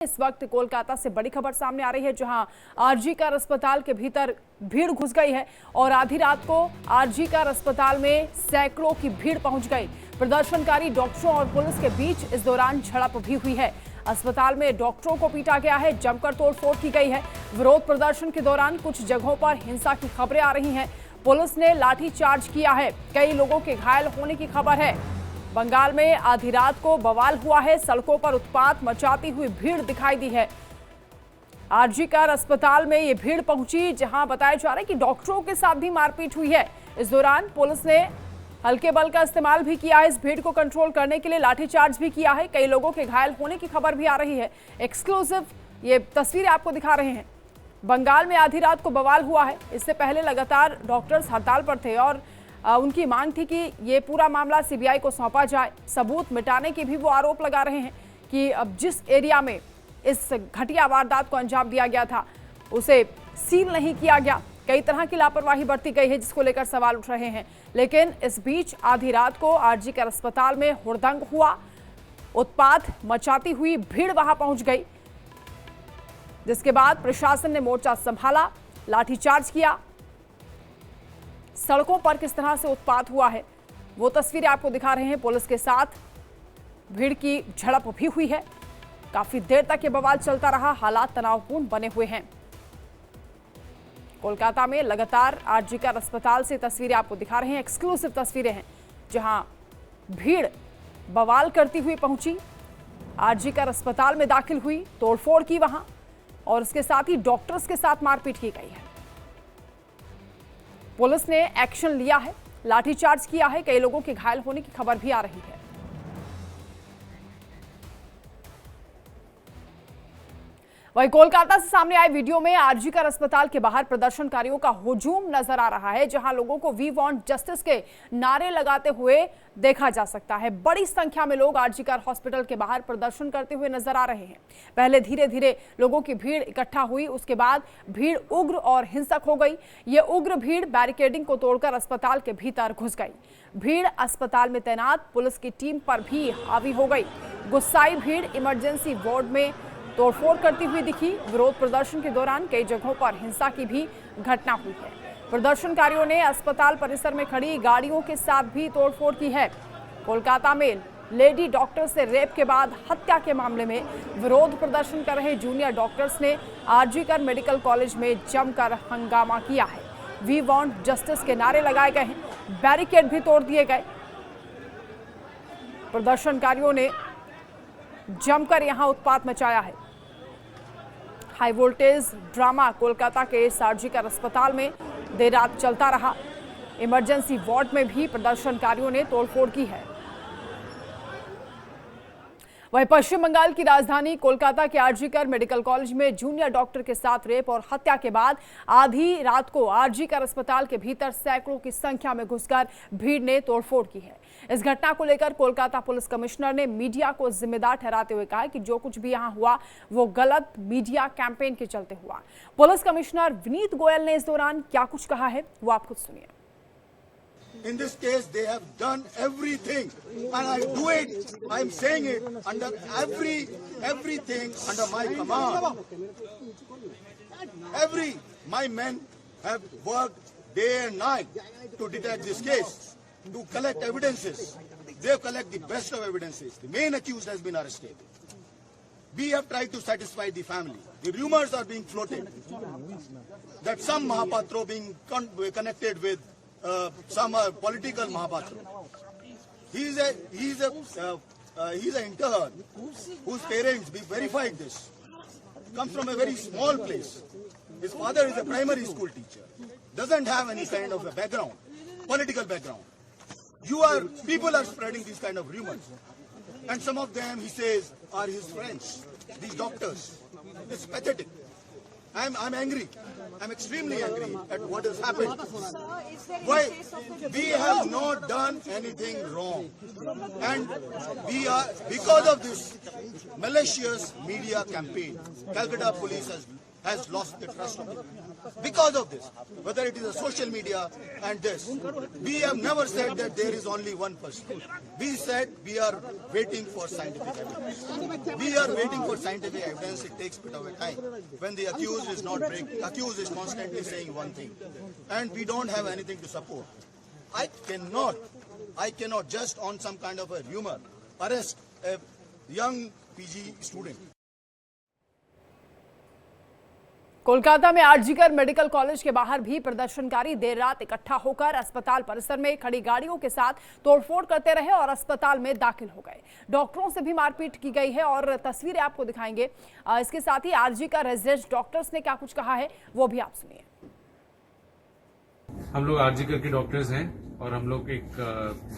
इस वक्त कोलकाता से बड़ी खबर सामने आ रही है, जहां आरजी कर अस्पताल के भीतर भीड़ घुस गई है और आधी रात को आरजी कर अस्पताल में सैकड़ों की भीड़ पहुंच गई। प्रदर्शनकारी डॉक्टरों और पुलिस के बीच इस दौरान झड़प भी हुई है। अस्पताल में डॉक्टरों को पीटा गया है, जमकर तोड़फोड़ की गई है। विरोध प्रदर्शन के दौरान कुछ जगहों पर हिंसा की खबरें आ रही हैं। पुलिस ने लाठीचार्ज किया है, कई लोगों के घायल होने की खबर है। बंगाल में आधी रात को बवाल हुआ है, सड़कों पर उत्पात मचाती हुई भीड़ दिखाई दी है। आरजी कर अस्पताल में ये भीड़ पहुंची, जहां बताया जा रहा है कि डॉक्टरों के साथ भी मारपीट हुई है। इस दौरान पुलिस ने हल्के बल का इस्तेमाल भी किया है। इस भीड़ को कंट्रोल करने के लिए लाठीचार्ज भी किया है। कई लोगों के घायल होने की खबर भी आ रही है। एक्सक्लूसिव ये तस्वीरें आपको दिखा रहे हैं। बंगाल में आधी रात को बवाल हुआ है। इससे पहले लगातार डॉक्टर्स हड़ताल पर थे और उनकी मांग थी कि ये पूरा मामला सीबीआई को सौंपा जाए। सबूत मिटाने की भी वो आरोप लगा रहे हैं कि अब जिस एरिया में इस घटिया वारदात को अंजाम दिया गया था उसे सील नहीं किया गया। कई तरह की लापरवाही बरती गई है, जिसको लेकर सवाल उठ रहे हैं। लेकिन इस बीच आधी रात को आरजी कर अस्पताल में हुड़दंग हुआ, उत्पात मचाती हुई भीड़ वहां पहुंच गई, जिसके बाद प्रशासन ने मोर्चा संभाला, लाठीचार्ज किया। सड़कों पर किस तरह से उत्पात हुआ है वो तस्वीरें आपको दिखा रहे हैं। पुलिस के साथ भीड़ की झड़प भी हुई है। काफी देर तक ये बवाल चलता रहा, हालात तनावपूर्ण बने हुए हैं। कोलकाता में लगातार आरजी कर अस्पताल से तस्वीरें आपको दिखा रहे हैं। एक्सक्लूसिव तस्वीरें हैं, जहां भीड़ बवाल करती हुई पहुंची, आरजी कर अस्पताल में दाखिल हुई, तोड़फोड़ की वहां, और इसके साथ ही डॉक्टर्स के साथ मारपीट की गई है। पुलिस ने एक्शन लिया है, लाठीचार्ज किया है। कई लोगों के घायल होने की खबर भी आ रही है। वहीं कोलकाता से सामने आए वीडियो में आरजी कर अस्पताल के बाहर प्रदर्शनकारियों का हुजूम नजर आ रहा है, जहां लोगों को वी वांट जस्टिस के नारे लगाते हुए देखा जा सकता है। बड़ी संख्या में लोग आरजी कर हॉस्पिटल के बाहर प्रदर्शन करते हुए नजर आ रहे हैं। पहले धीरे धीरे लोगों की भीड़ इकट्ठा हुई, उसके बाद भीड़ उग्र और हिंसक हो गई। ये उग्र भीड़ बैरिकेडिंग को तोड़कर अस्पताल के भीतर घुस गई। भीड़ अस्पताल में तैनात पुलिस की टीम पर भी हावी हो गई। गुस्साई भीड़ इमरजेंसी वार्ड में तोड़फोड़ करती हुई दिखी। विरोध प्रदर्शन के दौरान कई जगहों पर हिंसा की भी घटना हुई है। प्रदर्शनकारियों ने अस्पताल परिसर में खड़ी गाड़ियों के साथ भी तोड़फोड़ की है। कोलकाता में लेडी डॉक्टर से रेप के बाद हत्या के मामले में विरोध प्रदर्शन कर रहे जूनियर डॉक्टर्स ने आरजी कर मेडिकल कॉलेज में जमकर हंगामा किया है। वी वांट जस्टिस के नारे लगाए गए हैं, बैरिकेड भी तोड़ दिए गए। प्रदर्शनकारियों ने जमकर यहां उत्पात मचाया है। हाई वोल्टेज ड्रामा कोलकाता के आरजी कर अस्पताल में देर रात चलता रहा। इमरजेंसी वार्ड में भी प्रदर्शनकारियों ने तोड़फोड़ की है। वहीं पश्चिम बंगाल की राजधानी कोलकाता के आरजी कर मेडिकल कॉलेज में जूनियर डॉक्टर के साथ रेप और हत्या के बाद आधी रात को आरजी कर अस्पताल के भीतर सैकड़ों की संख्या में घुसकर भीड़ ने तोड़फोड़ की है। इस घटना को लेकर कोलकाता पुलिस कमिश्नर ने मीडिया को जिम्मेदार ठहराते हुए कहा कि जो कुछ भी यहां हुआ वो गलत मीडिया कैंपेन के चलते हुआ। पुलिस कमिश्नर विनीत गोयल ने इस दौरान क्या कुछ कहा है वो आप खुद सुनिए। In this case, they have done everything, and I do it. I am saying it under everything under my command. My men have worked day and night to detect this case, to collect evidences. They collect the best of evidences. The main accused has been arrested. We have tried to satisfy the family. The rumors are being floated that some Mahapatro being connected with some political Mahapatra. He's an intern whose parents, we verified this, comes from a very small place. His father is a primary school teacher. Doesn't have any kind of a background, political background. People are spreading these kind of rumors. And some of them, he says, are his friends, these doctors. It's pathetic. I'm angry. I'm extremely angry at what has happened. Why? We have not done anything wrong. And we are, because of this malicious media campaign, Calcutta police has has lost the trust of the people because of this. Whether it is a social media and this, we have never said that there is only one person. We said we are waiting for scientific evidence. We are waiting for scientific evidence. It takes a bit of a time when the accused is not breaking. Accused is constantly saying one thing, and we don't have anything to support. I cannot just on some kind of a rumor arrest a young PG student. Kolkata में RG Kar medical college के बाहर भी प्रदर्शनकारी देर रात इकट्ठा होकर अस्पताल परिसर में खड़ी गाड़ियों के साथ तोड़फोड़ करते रहे और अस्पताल में दाखिल हो गए। डॉक्टरों से भी मारपीट की गई है और तस्वीरें आपको दिखाएंगे। इसके साथ ही आरजीकर रेजिडेंट डॉक्टर्स ने क्या कुछ कहा है वो भी आप सुनिए। हम लोग आरजीकर के डॉक्टर्स हैं और हम लोग एक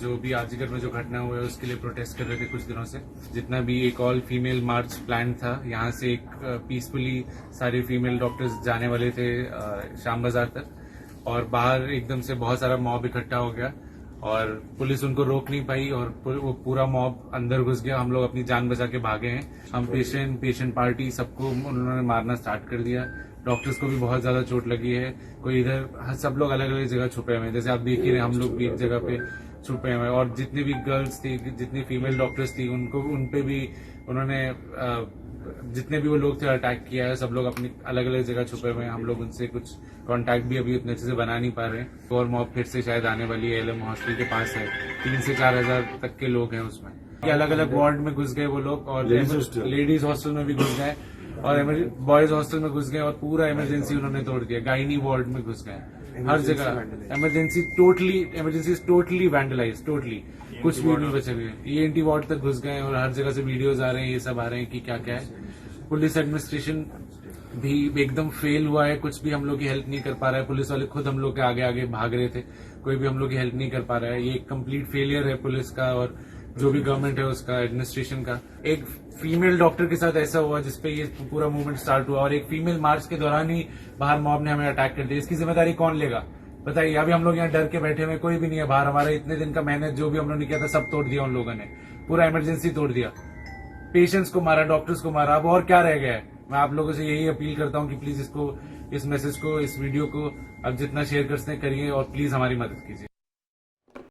जो भी आरजीकर में जो घटना हुआ है उसके लिए प्रोटेस्ट कर रहे थे कुछ दिनों से। जितना भी एक ऑल फीमेल मार्च प्लान था, यहाँ से एक पीसफुली सारे फीमेल डॉक्टर्स जाने वाले थे शाम बाजार तक, और बाहर एकदम से बहुत सारा मॉब इकट्ठा हो गया और पुलिस उनको रोक नहीं पाई और वो पूरा मॉब अंदर घुस गया। हम लोग अपनी जान बचा के भागे हैं। हम पेशेंट पार्टी सबको उन्होंने मारना स्टार्ट कर दिया। डॉक्टर्स को भी बहुत ज्यादा चोट लगी है। कोई इधर, सब लोग अलग अलग जगह छुपे हुए हैं, जैसे आप देख ही रहे, हम लोग भी एक जगह पे छुपे हुए हैं। और जितनी भी गर्ल्स थी, जितनी फीमेल डॉक्टर्स थी, उन पे भी उन्होंने जितने भी वो लोग थे अटैक किया है। सब लोग अपनी अलग अलग जगह छुपे हुए हैं। हम लोग उनसे कुछ कांटेक्ट भी अभी उतने अच्छे से बना नहीं पा रहे हैं। और मॉब फिर से शायद आने वाली है। एलएम हॉस्टल के पास है, 3 से 4 हजार तक के लोग हैं उसमें। अलग अलग वार्ड में घुस गए वो लोग और लेडीज हॉस्टल में भी घुस गए और बॉयज हॉस्टल में घुस गए और पूरा इमरजेंसी उन्होंने तोड़ दिया। गायनी वार्ड में घुस गए, हर जगह इमरजेंसी टोटली वैंडलाइज, टोटली कुछ भी नहीं बचा हुआ। ENT वार्ड तक घुस गए और हर जगह से वीडियोज आ रहे हैं, ये सब आ रहे हैं कि क्या क्या है। पुलिस एडमिनिस्ट्रेशन भी एकदम फेल हुआ है, कुछ भी हम लोग की हेल्प नहीं कर पा रहा है। पुलिस वाले खुद हम लोग के आगे आगे भाग रहे थे, कोई भी हम लोग की हेल्प नहीं कर पा रहा है। ये एक कंप्लीट फेलियर है पुलिस का और जो भी गवर्नमेंट है उसका, एडमिनिस्ट्रेशन का। एक फीमेल डॉक्टर के साथ ऐसा हुआ जिसपे ये पूरा मूवमेंट स्टार्ट हुआ और एक फीमेल मार्च के दौरान ही बाहर मॉब ने हमें अटैक कर दिया। इसकी जिम्मेदारी कौन लेगा बताइए? अभी हम लोग यहाँ डर के बैठे हुए, कोई भी नहीं है बाहर। हमारा इतने दिन का मेहनत जो भी हम लोगों ने किया था सब तोड़ दिया उन लोगों ने, पूरा इमरजेंसी तोड़ दिया, पेशेंट्स को मारा, डॉक्टर्स को मारा। अब और क्या रह गया है? मैं आप लोगों से यही अपील करता हूँ कि प्लीज इस मैसेज को, इस वीडियो को अब जितना शेयर कर सकते करिए और प्लीज हमारी मदद कीजिए।